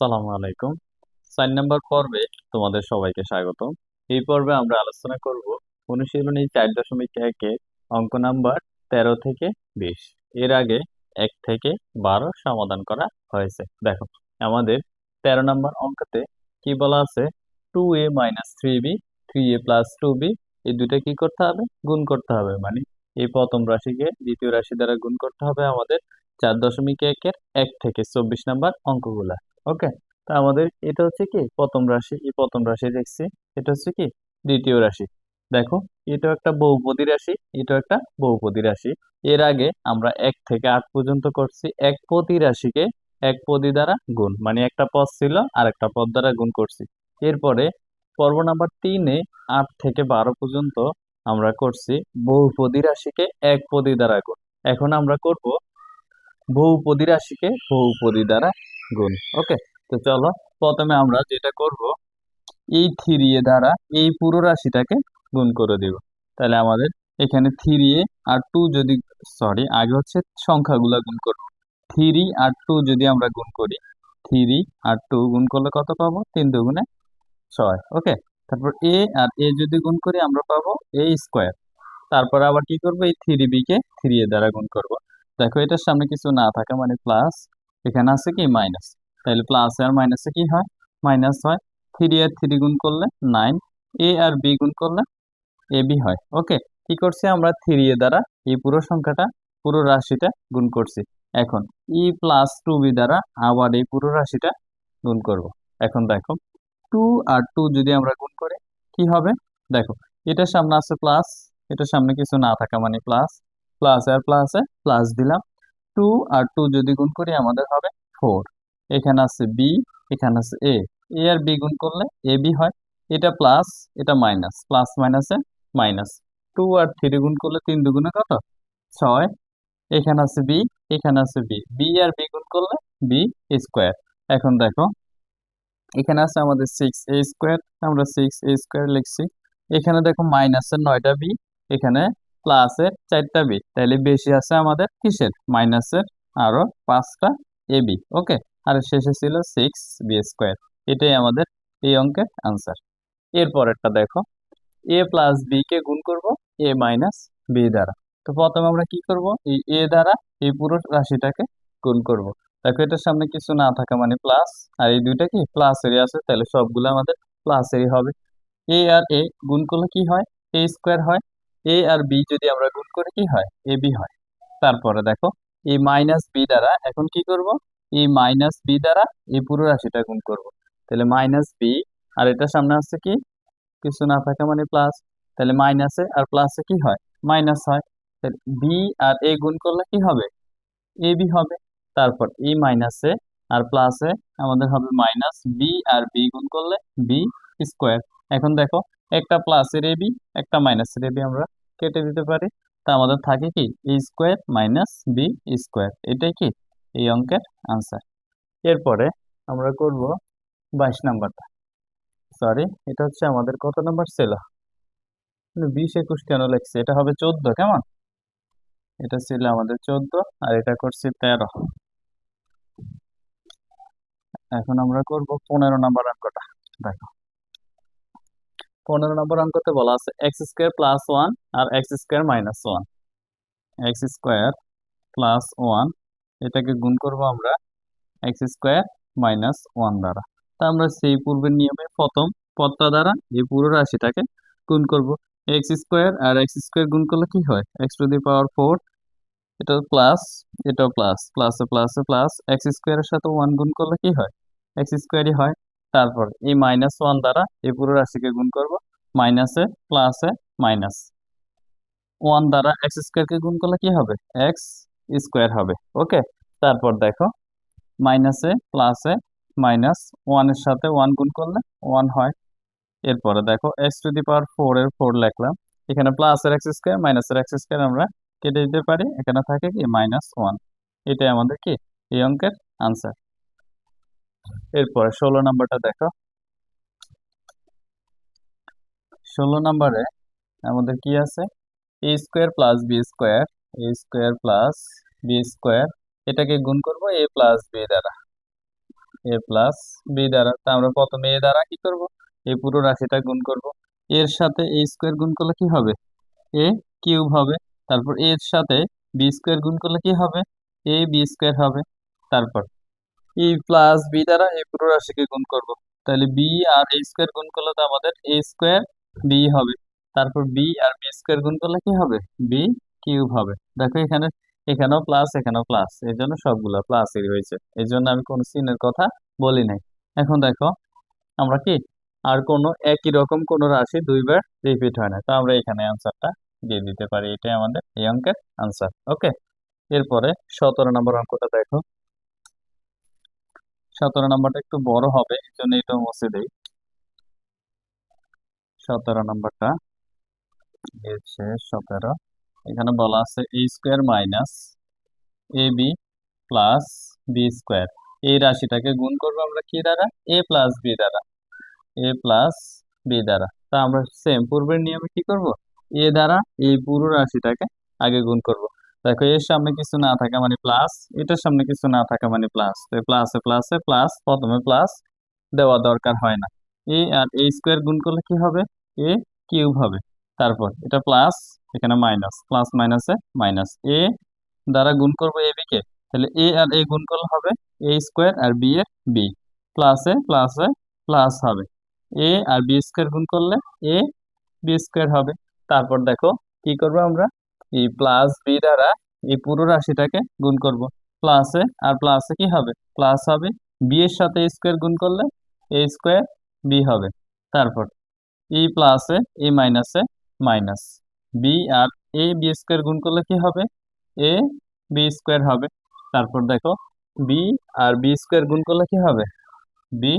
আসসালামু আলাইকুম। 4 নম্বর পর্বে তোমাদের সবাইকে স্বাগত। এই পর্বে আমরা আলোচনা করব অনুশীলনী 4.1 অঙ্ক নাম্বার 13 থেকে 20। এর আগে 1 থেকে 12 সমাধান করা হয়েছে। দেখো, আমাদের 13 নম্বর অঙ্কতে কি বলা আছে? 2a minus 3b, 3a plus 2b, এই দুটো কি করতে হবে? গুণ করতে হবে। মানে এই প্রথম রাশিকে দ্বিতীয় রাশি দ্বারা গুণ করতে হবে আমাদের 4.1 এর 1 থেকে 24 নম্বর অঙ্কগুলা। ওকে, তা আমাদের এটা হচ্ছে কি প্রথম রাশি, এই প্রথম রাশি দেখছি। এটা হচ্ছে কি দ্বিতীয় রাশি। দেখো, এটাও একটা বহুপদী রাশি, এটাও একটা বহুপদী রাশি। এর আগে আমরা 1 থেকে 8 পর্যন্ত করছি এক পদী রাশিকে এক পদী দ্বারা গুণ, মানে একটা পদ ছিল আর একটা পদ দ্বারা গুণ করছি। এরপরে পর্ব নাম্বার 3-এ 8 থেকে 12 পর্যন্ত আমরা করছি বহুপদী রাশিকে এক পদী দ্বারা গুণ। এখন আমরা করব বহুপদী রাশিকে বহুপদী দ্বারা গুণ। ওকে, তো চলো, প্রথমে আমরা যেটা করব, এই 3a দ্বারা এই পুরো রাশিটাকে গুণ করে দিব। তাহলে আমাদের এখানে 3a আর 2 যদি, সরি, আগে হচ্ছে সংখ্যাগুলা গুণ করব। 3 আর 2 যদি আমরা গুণ করি, 3 আর 2 গুণ করলে কত পাবো? 3 দুগুণে 6। ওকে, তারপর a আর a যদি গুণ করি আমরা পাবো a স্কোয়ার। তারপর আবার কি করবো? এই 3b কে 3a দ্বারা গুণ করব। দেখো, এটার সামনে কিছু না থাকা মানে প্লাস, এখানে আছে কি মাইনাস, তাহলে প্লাস আর মাইনাসে কি হয়? মাইনাস হয়। 3 আর 3 গুণ করলে 9, a আর b গুণ করলে ab হয়। ওকে, কি করছি আমরা? 3a দ্বারা এই পুরো সংখ্যাটা, পুরো রাশিটা গুণ করছি। এখন e প্লাস 2b দ্বারা আবার এই পুরো রাশিটা গুণ করব। এখন দেখো, 2 আর 2 যদি আমরা গুণ করি কি হবে? দেখো, এটার সামনে আছে প্লাস, এটার সামনে কিছু না থাকা মানে প্লাস, প্লাস আর প্লাসে প্লাস দিলাম। 2 আর 2 যদি গুণ করি আমাদের হবে 4। এখানে আছে বি, এখানে আছে এ, এ আর বি গুণ করলে এ বি হয়। এটা প্লাস, এটা মাইনাস, প্লাস মাইনাসে মাইনাস। 2 আর 3 গুণ করলে 3 দুগুণে কত? 6। এখানে আছে বি, এখানে আছে বি, বি আর বি গুণ করলে বি স্কোয়ার। এখন দেখো, এখানে আছে আমাদের 6a স্কোয়ার, আমরা 6a স্কোয়ার লিখছি। এখানে দেখো মাইনাসের 9টা বি, এখানে প্লাসের 4টা বি, তাহলে বেশি আছে আমাদের কিসের? মাইনাসের আরো 5টা এ বি। ওকে, আর শেষে ছিল 6b স্কোয়ার। এটাই আমাদের এই অঙ্কের আনসার। এরপরেরটা দেখো, এ প্লাস বি কে গুণ করব এ মাইনাস বি দ্বারা। তো প্রথমে আমরা কি করব? এই এ দ্বারা এই পুরো রাশিটাকে গুণ করব। দেখো, এটার সামনে কিছু না থাকা মানে প্লাস, আর এই দুইটা কি প্লাস এরই আছে, তাহলে সবগুলো আমাদের প্লাস এরই হবে। এ আর এ গুণ করলে কি হয়? এ স্কোয়ার হয়। এ আর বি যদি আমরা গুণ করি কি হয়? এ বি হয়। তারপরে দেখো, এই মাইনাস বি দ্বারা এখন কি করব? এই মাইনাস বি দ্বারা এই পুরো রাশিটা গুণ করব। তাহলে মাইনাস বি, আর এটার সামনে আছে কি কিছু না থাকা মানে প্লাস, তাহলে মাইনাসে আর প্লাসে কি হয়? মাইনাস হয়। তাহলে বি আর এ গুণ করলে কি হবে? এ বি হবে। তারপর এই মাইনাসে আর প্লাসে আমাদের হবে মাইনাস বি আর বি গুণ করলে বি স্কোয়ার। এখন দেখো, একটা প্লাসের এ বি, একটা মাইনাসের এ বি আমরা কেটে দিতে পারি। তা আমাদের থাকে কি এ স্কোয়ার মাইনাস বি স্কোয়ার। এটাই কি এই অঙ্কের আনসার। এরপরে আমরা করব 22 নাম্বারটা। সরি, এটা হচ্ছে আমাদের কত নাম্বার ছিল? 20 21 কেন লেখছে? এটা হবে 14। কেমন? এটা ছিল আমাদের 14, আর এটা করছি 13। এখন আমরা করব 15 নম্বর অঙ্কটা। দেখো, 15 নম্বর অঙ্কতে বলা আছে x² + 1 আর x² - 1। x² + 1 এটাকে গুণ করব আমরা x² - 1 দ্বারা। তা আমরা সেই পূর্বের নিয়মে প্রথম পদটা দ্বারা এই পুরো রাশিটাকে গুণ করব। x² আর x² গুণ করলে কি হয়? x⁴, এটা প্লাস, এটাও প্লাস, প্লাসে প্লাসে প্লাস, x² এর সাথে 1 গুণ করলে কি হয়? x² হয়। তারপর এই -1 দ্বারা এই পুরো রাশিকে গুণ করব। মাইনাসে প্লাসে মাইনাস, 1 দ্বারা x² কে গুণ করলে কি হবে? x² হবে। ওকে, তারপর দেখো, মাইনাসে প্লাসে মাইনাস, 1 এর সাথে 1 গুণ করলে 1 হয়। এরপরে দেখো, x⁴ এর 4 লিখলাম। এখানে প্লাসের x² মাইনাসের x² আমরা কেটে দিতে পারি, এখানে থাকে কি -1। এটাই আমাদের কি এই অঙ্কের আনসার। এরপরে 16 নম্বরটা দেখো। 16 নম্বরে আমাদের কি আছে? a² + b² a² + b² এটাকে গুণ করব a + b দ্বারা। এ প্লাস বি দ্বারা। তা আমরা প্রথমে এ দ্বারা কি করব, এই পুরো রাশিটা গুণ করব। এর সাথে এ স্কোয়ার গুণ করলে কি হবে, এ কিউব হবে। তারপর এর সাথে বি স্কোয়ার গুণ করলে কি হবে, এ বি স্কোয়ার হবে। তারপর এই প্লাস বি দ্বারা এই পুরো রাশিকে গুণ করব। তাহলে বি আর এ স্কোয়ার গুণ করলে তো আমাদের এ স্কোয়ার বি হবে। তারপর বি আর বি স্কোয়ার গুণ করলে কি হবে, বি কিউব হবে। দেখো এখানে, এখানেও প্লাস এখানেও প্লাস, এই জন্য সবগুলো প্লাসই রয়েছে, এই জন্য আমি কোনো চিহ্নের কথা বলি নাই। এখন দেখো আমরা কি আর কোনো একই রকম কোনো রাশি দুইবার রিপিট হয় না, তো আমরা এখানে আনসারটা দিয়ে দিতে পারি, এটাই আমাদের এই অঙ্কের আনসার। ওকে, এরপরে 17 নম্বর অঙ্কটা দেখো। 17 নম্বরটা একটু বড় হবে, এই জন্য এটা মুছে দেই। 17 নম্বরটা হচ্ছে 17, এখানে বলা আছে এ square minus A B plus B square. এই রাশিটাকে গুণ করবো আমরা কি দ্বারা, এ প্লাস বি দ্বারা, এ প্লাস বি দ্বারা। তা আমরা সেম পূর্বের নিয়মে কি করব, এ দ্বারা এই পুরো রাশিটাকে আগে গুণ করব। দেখো এর সামনে কিছু না থাকা মানে প্লাস, এটার সামনে কিছু না থাকা মানে প্লাস, তো প্লাসে প্লাসে প্লাস, প্রথমে প্লাস দেওয়া দরকার হয় না। এ আর এ স্কোয়ার গুণ করলে কি হবে, এ কিউব হবে। তারপর এটা প্লাস, এখানে মাইনাস, প্লাস মাইনাসে মাইনাস, এ দ্বারা গুণ করবো এ বি কে, তাহলে এ আর এ গুণ করলে হবে এ স্কোয়ার আর বি এর বি, প্লাসে প্লাসে প্লাস হবে। এ আর বি স্কোয়ার গুণ করলে এ বি স্কোয়ার হবে। তারপর দেখো কি করব আমরা, এই প্লাস বি দ্বারা এই পুরো রাশিটাকে গুণ করব। প্লাসে আর প্লাসে কি হবে, প্লাস হবে। বি এর সাথে স্কোয়ার গুণ করলে এ স্কোয়ার বি হবে। তারপর ই প্লাসে এ মাইনাসে minus, B R A B square গুণ করলে কি হবে, এ বি স্কোয়ার হবে। তারপর দেখো বি আর বি স্কোয়ার গুণ করলে কি হবে, বি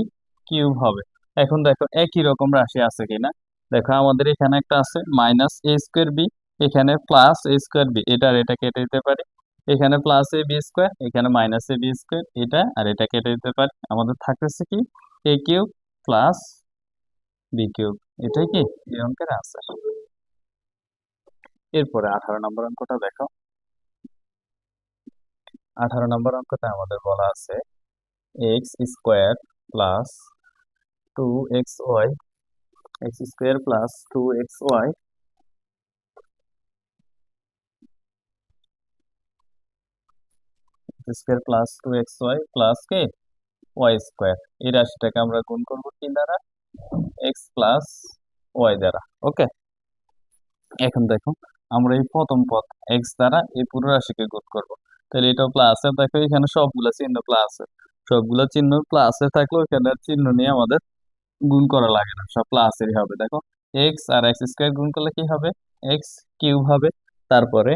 কিউব হবে। এখন দেখো একই রকম রাশি আছে কিনা, দেখো আমাদের এখানে একটা আছে মাইনাস এ স্কোয়ার বি, এখানে প্লাস এ স্কোয়ার বি, এটা আর এটা কেটে দিতে পারি। এখানে প্লাস এ বি স্কোয়ার, এখানে মাইনাস এ বি স্কোয়ার, এটা আর এটা কেটে দিতে পারি। আমাদের থাকতেছে কি, এ কিউব প্লাস বি কিউব, এটাই কি এই অঙ্কের আনসার। এরপরে 18 নম্বর অঙ্কটা দেখো। 18 নম্বর অঙ্কটা আমাদের বলা আছে X square plus 2xy, X square plus 2xy square plus 2xy plus কে ওয়াই স্কোয়ার। এই রাশিটাকে আমরা গুণ করবো কি দ্বারা, এক্স প্লাস ওয়াই দ্বারা। ওকে, এখন দেখো আমরা এই প্রথম পদ এক্স দ্বারা এই পুরো রাশিকে গুণ করব। তাহলে এটা প্লাসে, দেখো এখানে সবগুলা চিহ্ন প্লাসে, সবগুলা চিহ্ন প্লাসে থাকলে এখানে আর চিহ্ন নিয়ে আমাদের গুণ করা লাগে না, সব প্লাসেরই হবে। দেখো এক্স আর এক্স স্কোয়ার গুণ করলে কি হবে, এক্স কিউব হবে। তারপরে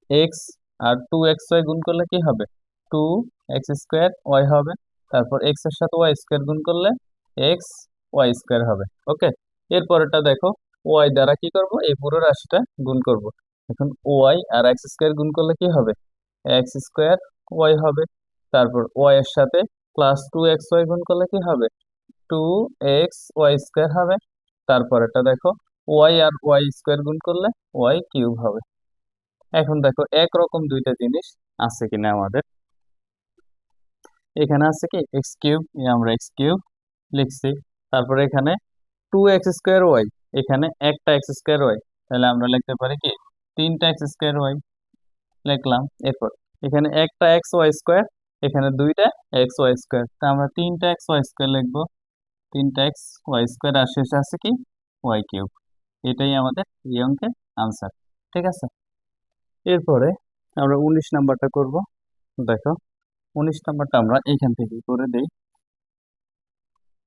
এক্স আর 2xy গুণ করলে কি হবে, 2x² ওয়াই হবে। তারপর এক্স এর সাথে ওয়াই স্কোয়ার গুণ করলে এক্স ওয়াই স্কোয়ার হবে। ওকে, এরপরটা দেখো ওয়াই দ্বারা কি করব, এই পুরো রাশিটা গুণ করব। এখন ওয়াই আর এক্স স্কোয়ার গুণ করলে কি হবে, এক্স স্কোয়ার ওয়াই হবে। তারপর ওয়াই এর সাথে প্লাস 2xy গুণ করলে কি হবে, 2xy স্কোয়ার হবে। তারপর এটা দেখো ওয়াই আর ওয়াই স্কোয়ার গুণ করলে ওয়াই কিউব হবে। এখন দেখো একরকম দুইটা জিনিস আছে কিনা আমাদের, এখানে আছে কি এক্স কিউব, আমরা এক্স কিউব লিখছি। তারপরে এখানে 2x² ওয়াই, এখানে একটা এক্স স্কোয়ার ওয়াই, তাহলে আমরা লিখতে পারি কি তিনটা এক্স স্কোয়ার ওয়াই লিখলাম। এরপর এখানে একটা এক্স ওয়াই স্কোয়ার, এখানে দুইটা এক্স ওয়াই স্কোয়ার, তা আমরা তিনটা এক্স ওয়াই স্কোয়ার লিখবো। তিনটা এক্স ওয়াই স্কোয়ার আর শেষে আছে কি ওয়াই কিউব, এটাই আমাদের এই অঙ্কের আনসার। ঠিক আছে, এরপরে আমরা 19 নাম্বারটা করব। দেখো 19 নাম্বারটা আমরা এখান থেকে করে দেই।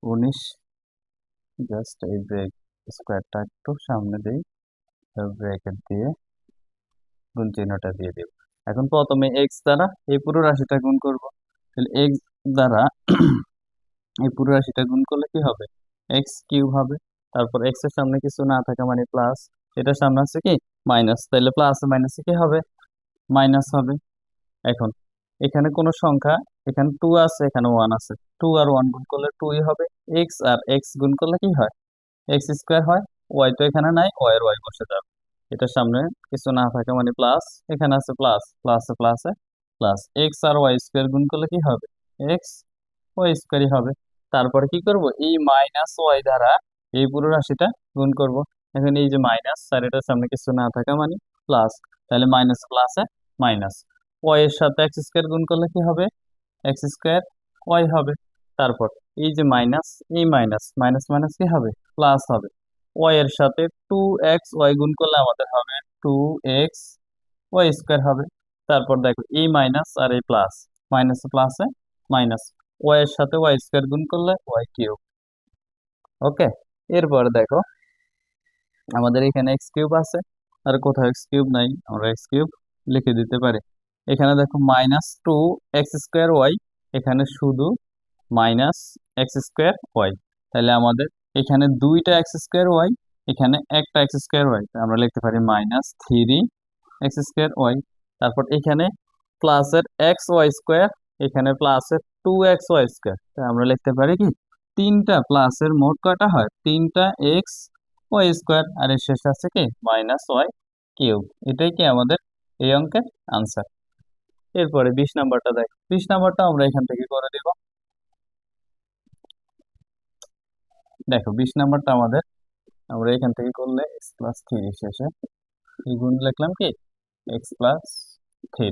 19, জাস্ট এই ব্রেক স্কোয়ারটা একটু সামনে দেই, ব্রেকেট দিয়ে গুণ চিহ্নটা দিয়ে দেব। এখন প্রথমে এক্স দ্বারা এই পুরো রাশিটা গুণ করব। তাহলে এক্স দ্বারা এই পুরো রাশিটা গুণ করলে কি হবে, এক্স কিউব হবে। তারপর এক্স এর সামনে কিছু না থাকা মানে প্লাস, এটার সামনে আছে কি মাইনাস, তাহলে প্লাস মাইনাসে কি হবে, মাইনাস হবে। এখন এখানে কোনো সংখ্যা, এখানে 2 আছে এখানে 1 আছে, 2 আর 1 গুণ করলে 2ই হবে। এক্স আর এক্স গুণ করলে কি হয়, এক্স স্কোয়ার হয়। ওয়াই তো এখানে নাই, ওয়াই এর ওয়াই বসে যাবে। এটার সামনে কিছু না থাকে মানে প্লাস, এখানে আছে প্লাস, প্লাসে প্লাসে প্লাস, এক্স আর ওয়াই স্কোয়ার গুণ করলে কি হবে, এক্স ওয়াই স্কোয়ারই হবে। তারপরে কি করব, এই মাইনাস ওয়াই দ্বারা এই পুরো রাশিটা গুণ করব। এখন এই যে মাইনাস, আর এটার সামনে কিছু না থাকা মানে প্লাস, তাহলে মাইনাস প্লাসে মাইনাস, ওয়াই এর সাথে এক্স স্কোয়ার গুণ করলে কি হবে, এক্স স্কোয়ার ওয়াই হবে। তারপর এই যে মাইনাস, এই মাইনাস মাইনাস মাইনাস কি হবে, প্লাস হবে। ওয়াই এর সাথে টু এক্স ওয়াই গুণ করলে আমাদের হবে টু এক্স ওয়াই স্কোয়ার হবে। তারপর দেখো এই মাইনাস আর এই প্লাস, মাইনাস প্লাসে মাইনাস, ওয়াই এর সাথে ওয়াই স্কোয়ার গুণ করলে ওয়াই কিউব। ওকে, এরপর দেখো আমাদের এখানে এক্স কিউব আছে, আর কোথাও এক্স কিউব নাই, আমরা এক্স কিউব লিখে দিতে পারি। এখানে দেখো minus two X square Y, এখানে শুধু মাইনাস এক্স স্কোয়ার ওয়াই, তাহলে আমাদের এখানে দুইটা এক্স স্কোয়ার ওয়াই, এখানে একটা এক্স স্কোয়ার ওয়াই, আমরা লিখতে পারি minus three X square Y. তারপর এখানে প্লাসের এক্স ওয়াই স্কোয়ার, এখানে প্লাসের টু এক্স ওয়াই স্কোয়ার, তাই আমরা লিখতে পারি কি, তিনটা প্লাসের মোট কয়টা হয়, তিনটা এক্স ওয়াই স্কোয়ার, আর এর শেষে আছে কি মাইনাস ওয়াই কিউব। এটাই কি আমাদের এই অঙ্কের আনসার। এরপরে 20 নাম্বারটা দেখ, 20 নাম্বারটা আমরা এখান থেকে করে দিব। দেখো 20 নাম্বারটা আমাদের, আমরা এখান থেকে করলে এক্স প্লাস থ্রি শেষে এই গুণ লিখলাম কি এক্স প্লাস থ্রি।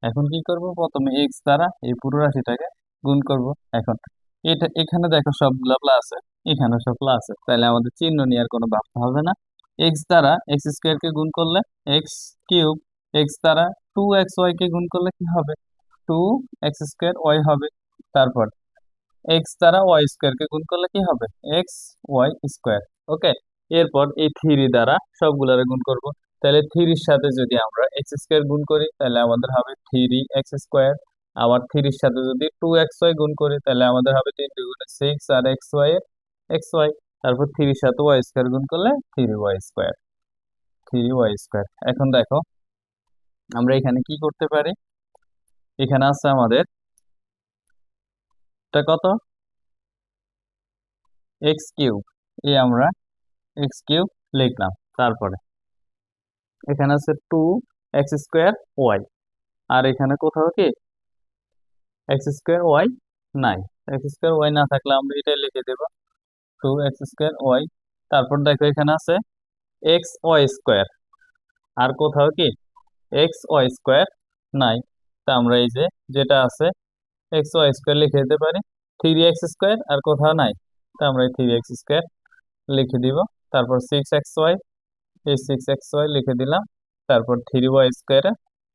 এখন কি করব, প্রথমে এক্স দ্বারা এই পুরো রাশিটাকে গুণ করব। এখন এটা এখানে দেখো সবগুলা প্লাস আছে, এখানে সব প্লাস আছে, তাহলে আমাদের চিহ্ন নিয়ে আর কোনো ভাবতে হবে না। এক্স দ্বারা এক্স স্কোয়ার কে গুণ করলে এক্স কিউব, এক্স দ্বারা টু এক্স ওয়াই কে গুণ করলে কি হবে, টু এক্স স্কোয়ার ওয়াই হবে। তারপর এক্স দ্বারা ওয়াই স্কোয়ার কে গুণ করলে কি হবে, এক্স ওয়াই স্কোয়ার। ওকে, এরপর এই থ্রি দ্বারা সবগুলারে গুণ করব। তাহলে থ্রির সাথে যদি আমরা এক্স স্কোয়ার গুণ করি তাহলে আমাদের হবে থ্রি এক্স স্কোয়ার। আবার থ্রির সাথে যদি টু এক্স ওয়াই গুণ করি তাহলে আমাদের হবে তিন দুগুণে সিক্স, আর এক্স ওয়াই এর এক্স ওয়াই। তারপর থ্রির সাথে ওয়াই স্কোয়ার গুণ করলে three Y square, three Y square. এখন দেখো আমরা এখানে কি করতে পারি, এখানে আছে আমাদের এটা কত, এক্স কিউব, এই আমরা এক্স কিউব লিখলাম। তারপরে এখানে আছে টু এক্স স্কোয়ার ওয়াই, আর এখানে কোথাও কি এক্স স্কোয়ার ওয়াই নাই, এক্স স্কোয়ার ওয়াই না থাকলে আমরা এটা লিখে দেব টু এক্স স্কোয়ার ওয়াই। তারপর দেখো এখানে আছে এক্স ওয়াই স্কোয়ার, আর কোথাও কি এক্স ওয়াই স্কোয়ার নাই, তা আমরা এই যে যেটা আছে এক্স ওয়াই স্কোয়ার লিখে দিতে পারি। থ্রি এক্স স্কোয়ার আর কোথাও নাই, তা আমরা এই থ্রি এক্স স্কোয়ার লিখে দিব। তারপর সিক্স এক্স ওয়াই, এই সিক্স এক্স ওয়াই লিখে দিলাম। তারপর থ্রি ওয়াই স্কোয়ারে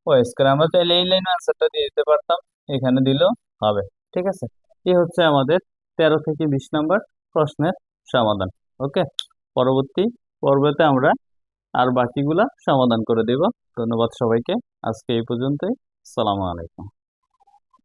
ওয়াই স্কোয়ার, আমরা চাইলে এই লাইনে আনসারটা দিয়ে দিতে পারতাম, এখানে দিলেও হবে। ঠিক আছে, এই হচ্ছে আমাদের 13 থেকে 20 নাম্বার প্রশ্নের সমাধান। ওকে, পরবর্তী পর্বতে আমরা আর বাকিগুলা সমাধান করে দেব। ধন্যবাদ সবাইকে, আজকে এই পর্যন্তই। আসসালামু আলাইকুম।